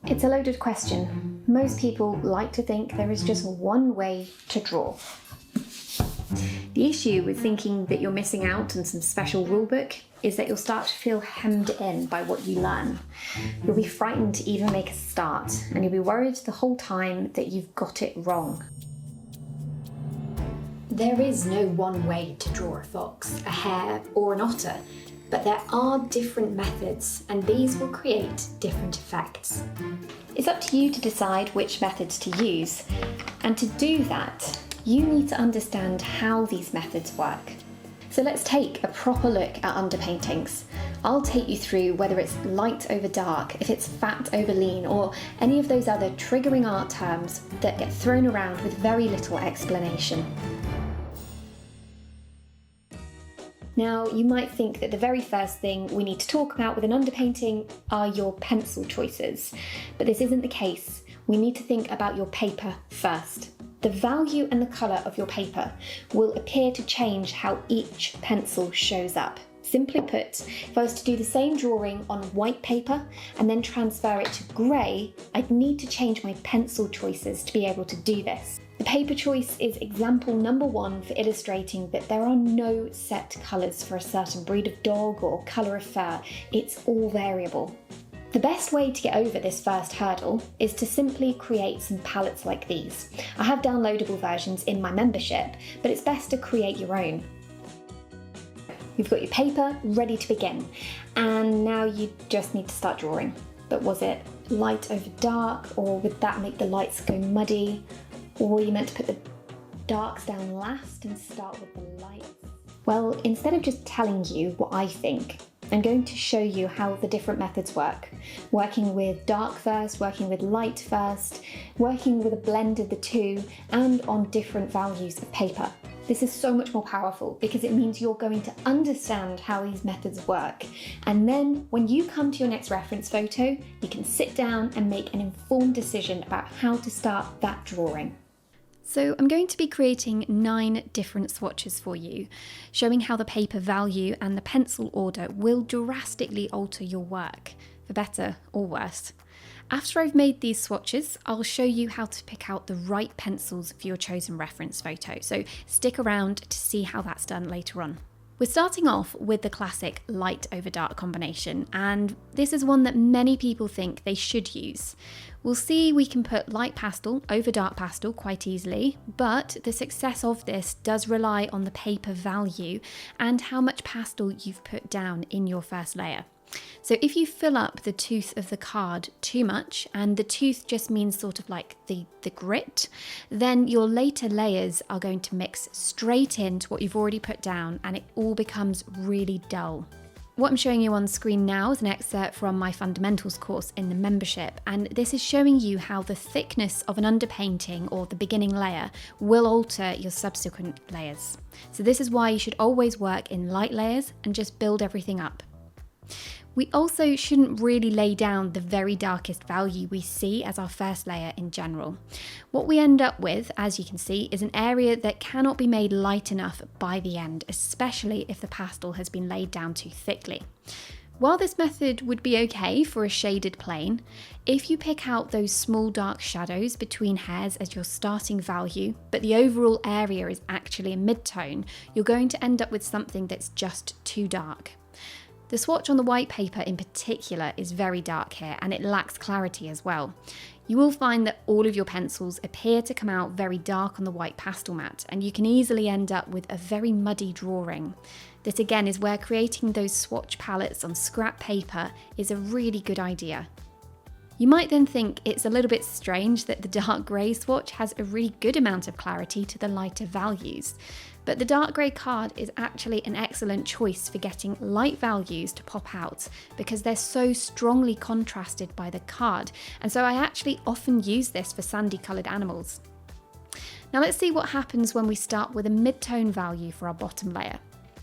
It's a loaded question. Most people like to think there is just one way to draw. The issue with thinking that you're missing out on some special rulebook is that you'll start to feel hemmed in by what you learn. You'll be frightened to even make a start, and you'll be worried the whole time that you've got it wrong. There is no one way to draw a fox, a hare, or an otter, but there are different methods, and these will create different effects. It's up to you to decide which methods to use, and to do that, you need to understand how these methods work. So let's take a proper look at underpaintings. I'll take you through whether it's light over dark, if it's fat over lean, or any of those other triggering art terms that get thrown around with very little explanation. Now, you might think that the very first thing we need to talk about with an underpainting are your pencil choices, but this isn't the case. We need to think about your paper first. The value and the colour of your paper will appear to change how each pencil shows up. Simply put, if I was to do the same drawing on white paper and then transfer it to grey, I'd need to change my pencil choices to be able to do this. The paper choice is example number 1 for illustrating that there are no set colours for a certain breed of dog or colour of fur. It's all variable. The best way to get over this first hurdle is to simply create some palettes like these. I have downloadable versions in my membership, but it's best to create your own. You've got your paper ready to begin, and now you just need to start drawing. But was it light over dark, or would that make the lights go muddy? Or were you meant to put the darks down last and start with the lights? Well, instead of just telling you what I think, I'm going to show you how the different methods work. Working with dark first, working with light first, working with a blend of the two, and on different values of paper. This is so much more powerful because it means you're going to understand how these methods work. And then when you come to your next reference photo, you can sit down and make an informed decision about how to start that drawing. So I'm going to be creating 9 different swatches for you, showing how the paper value and the pencil order will drastically alter your work, for better or worse. After I've made these swatches, I'll show you how to pick out the right pencils for your chosen reference photo, so stick around to see how that's done later on. We're starting off with the classic light over dark combination, and this is one that many people think they should use. We'll see we can put light pastel over dark pastel quite easily, but the success of this does rely on the paper value and how much pastel you've put down in your first layer. So if you fill up the tooth of the card too much, and the tooth just means sort of like the grit, then your later layers are going to mix straight into what you've already put down, and it all becomes really dull. What I'm showing you on screen now is an excerpt from my fundamentals course in the membership, and this is showing you how the thickness of an underpainting or the beginning layer will alter your subsequent layers. So this is why you should always work in light layers and just build everything up. We also shouldn't really lay down the very darkest value we see as our first layer in general. What we end up with, as you can see, is an area that cannot be made light enough by the end, especially if the pastel has been laid down too thickly. While this method would be okay for a shaded plane, if you pick out those small dark shadows between hairs as your starting value, but the overall area is actually a mid-tone, you're going to end up with something that's just too dark. The swatch on the white paper in particular is very dark here, and it lacks clarity as well. You will find that all of your pencils appear to come out very dark on the white pastel mat, and you can easily end up with a very muddy drawing. This again is where creating those swatch palettes on scrap paper is a really good idea. You might then think it's a little bit strange that the dark grey swatch has a really good amount of clarity to the lighter values, but the dark grey card is actually an excellent choice for getting light values to pop out because they're so strongly contrasted by the card, and so I actually often use this for sandy coloured animals. Now let's see what happens when we start with a mid-tone value for our bottom layer.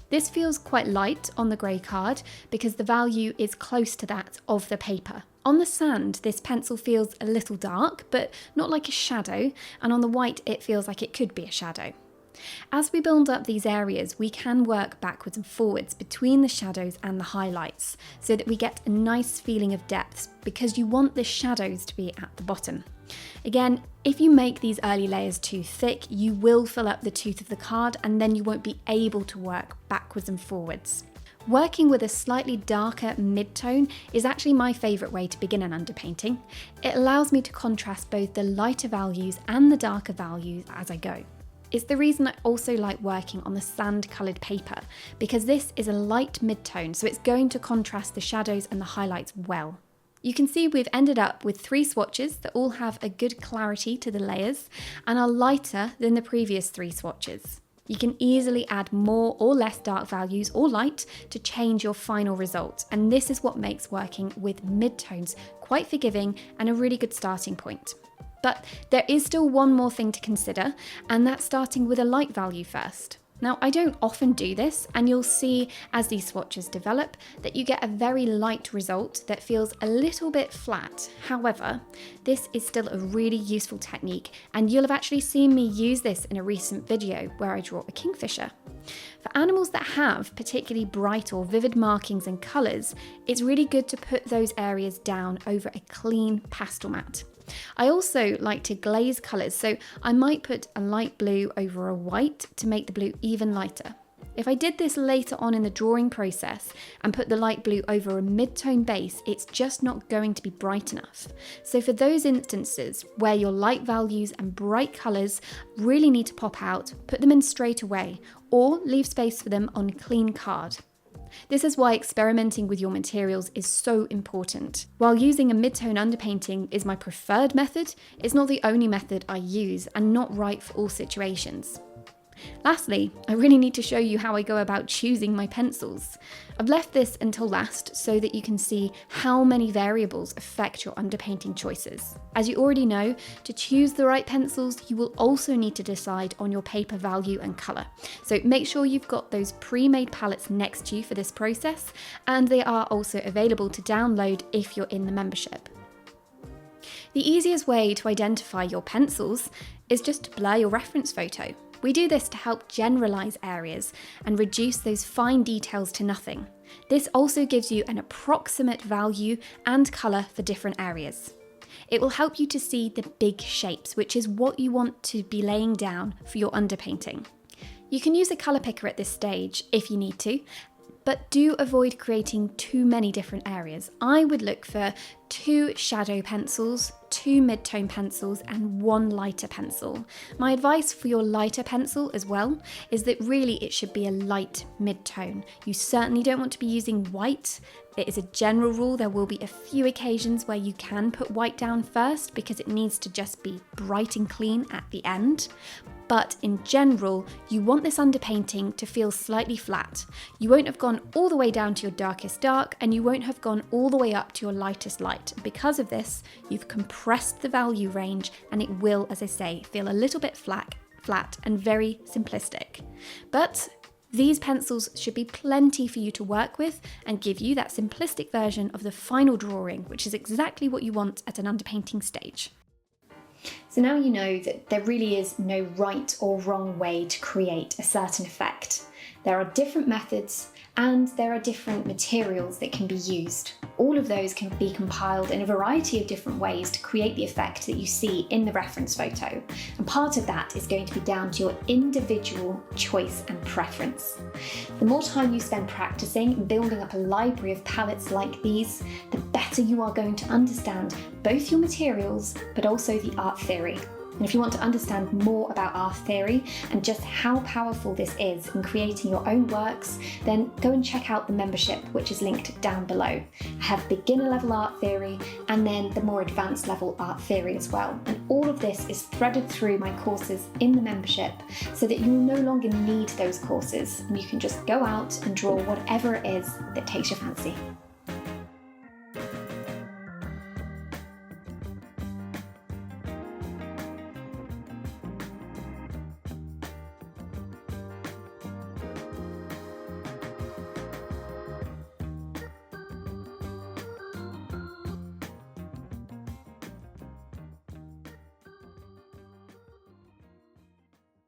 This feels quite light on the grey card because the value is close to that of the paper. On the sand, this pencil feels a little dark, but not like a shadow, and on the white it feels like it could be a shadow. As we build up these areas, we can work backwards and forwards between the shadows and the highlights so that we get a nice feeling of depth, because you want the shadows to be at the bottom. Again, if you make these early layers too thick, you will fill up the tooth of the card and then you won't be able to work backwards and forwards. Working with a slightly darker mid-tone is actually my favourite way to begin an underpainting. It allows me to contrast both the lighter values and the darker values as I go. It's the reason I also like working on the sand coloured paper, because this is a light mid-tone, so it's going to contrast the shadows and the highlights well. You can see we've ended up with 3 swatches that all have a good clarity to the layers and are lighter than the previous 3 swatches. You can easily add more or less dark values or light to change your final result, and this is what makes working with mid-tones quite forgiving and a really good starting point. But there is still one more thing to consider, and that's starting with a light value first. Now, I don't often do this, and you'll see as these swatches develop that you get a very light result that feels a little bit flat. However, this is still a really useful technique, and you'll have actually seen me use this in a recent video where I draw a kingfisher. For animals that have particularly bright or vivid markings and colours, it's really good to put those areas down over a clean pastel mat. I also like to glaze colours, so I might put a light blue over a white to make the blue even lighter. If I did this later on in the drawing process and put the light blue over a mid-tone base, it's just not going to be bright enough. So for those instances where your light values and bright colours really need to pop out, put them in straight away or leave space for them on clean card. This is why experimenting with your materials is so important. While using a mid-tone underpainting is my preferred method, it's not the only method I use and not right for all situations. Lastly, I really need to show you how I go about choosing my pencils. I've left this until last so that you can see how many variables affect your underpainting choices. As you already know, to choose the right pencils, you will also need to decide on your paper value and colour. So make sure you've got those pre-made palettes next to you for this process, and they are also available to download if you're in the membership. The easiest way to identify your pencils is just to blur your reference photo. We do this to help generalise areas and reduce those fine details to nothing. This also gives you an approximate value and colour for different areas. It will help you to see the big shapes, which is what you want to be laying down for your underpainting. You can use a colour picker at this stage if you need to, but do avoid creating too many different areas. I would look for 2 shadow pencils, 2 mid-tone pencils and 1 lighter pencil. My advice for your lighter pencil as well is that really it should be a light mid-tone. You certainly don't want to be using white. It is a general rule. There will be a few occasions where you can put white down first because it needs to just be bright and clean at the end. But in general, you want this underpainting to feel slightly flat. You won't have gone all the way down to your darkest dark, and you won't have gone all the way up to your lightest light. Because of this, you've compressed the value range, and it will, as I say, feel a little bit flat and very simplistic. But these pencils should be plenty for you to work with and give you that simplistic version of the final drawing, which is exactly what you want at an underpainting stage. So now you know that there really is no right or wrong way to create a certain effect. There are different methods and there are different materials that can be used. All of those can be compiled in a variety of different ways to create the effect that you see in the reference photo. And part of that is going to be down to your individual choice and preference. The more time you spend practicing and building up a library of palettes like these, the better you are going to understand both your materials but also the art theory. And if you want to understand more about art theory and just how powerful this is in creating your own works, then go and check out the membership, which is linked down below. I have beginner level art theory and then the more advanced level art theory as well. And all of this is threaded through my courses in the membership so that you will no longer need those courses and you can just go out and draw whatever it is that takes your fancy.